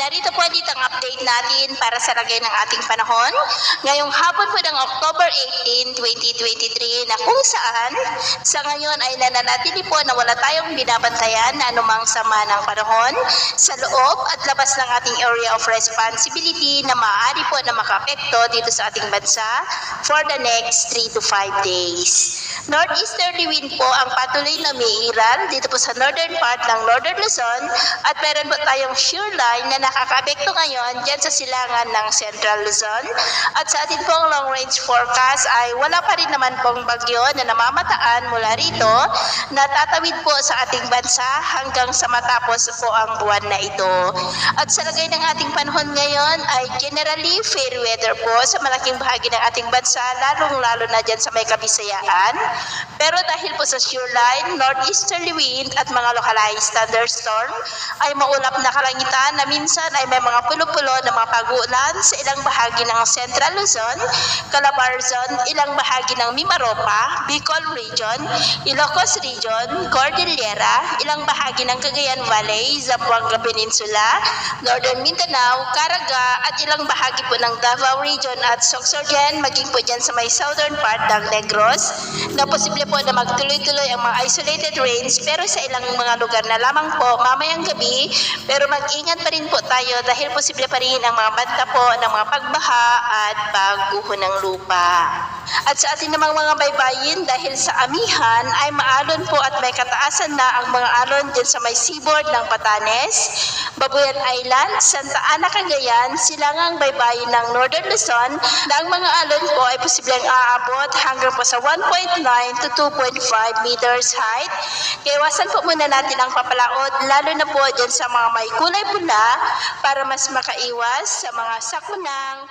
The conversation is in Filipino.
narito po ulit ang update natin para sa lagay ng ating panahon. Ngayong hapon po ng October 18, 2023 na kung saan sa ngayon ay nananatili po na wala tayong binabantayan na anumang sama ng panahon sa loob at labas ng ating area of responsibility na maaari po na makaapekto dito sa ating bansa for the next 3 to 5 days. Northeasterly wind po ang patuloy na umiiral dito po sa northern part ng Northern Luzon at meron po tayong shear line na nakakaapekto ngayon dyan sa silangan ng Central Luzon. At sa atin pong long range forecast ay wala pa rin naman pong bagyo na namamataan mula rito na tatawid po sa ating bansa hanggang sa matapos po ang buwan na ito. At sa lagay ng ating panahon ngayon ay generally fair weather po sa malaking bahagi ng ating bansa, lalong-lalo na dyan sa may Kabisayaan. Pero dahil po sa shear line, northeasterly wind at mga localized thunderstorm ay maulap na kalangitan na minsan ay may mga pulo-pulo na mga pag-uulan sa ilang bahagi ng Central Luzon, Calabarzon, ilang bahagi ng Mimaropa, Bicol Region, Ilocos Region, Cordillera, ilang bahagi ng Cagayan Valley, Zamboanga Peninsula, Northern Mindanao, Caraga at ilang bahagi po ng Davao Region at Sorsogon, maging po dyan sa may southern part ng Negros na posible po na magtuloy-tuloy ang mga isolated rains pero sa ilang mga lugar na lamang po mamayang gabi, pero mag-ingat pa rin po tayo dahil posible pa rin ang mga banta po ng mga pagbaha at pagguho ng lupa. At sa ating namang mga baybayin, dahil sa amihan ay maalon po at may kataasan na ang mga alon dyan sa may seaboard ng Batanes, Babuyan Island, Santa Ana, Cagayan, silangang baybayin ng Northern Luzon na ang mga alon po ay posibleng aabot hanggang po sa 1.9 to 2.5 meters height. Kaya iwasan po muna natin ang papalaot, lalo na po dyan sa mga may kulay pula para mas makaiwas sa mga sakunang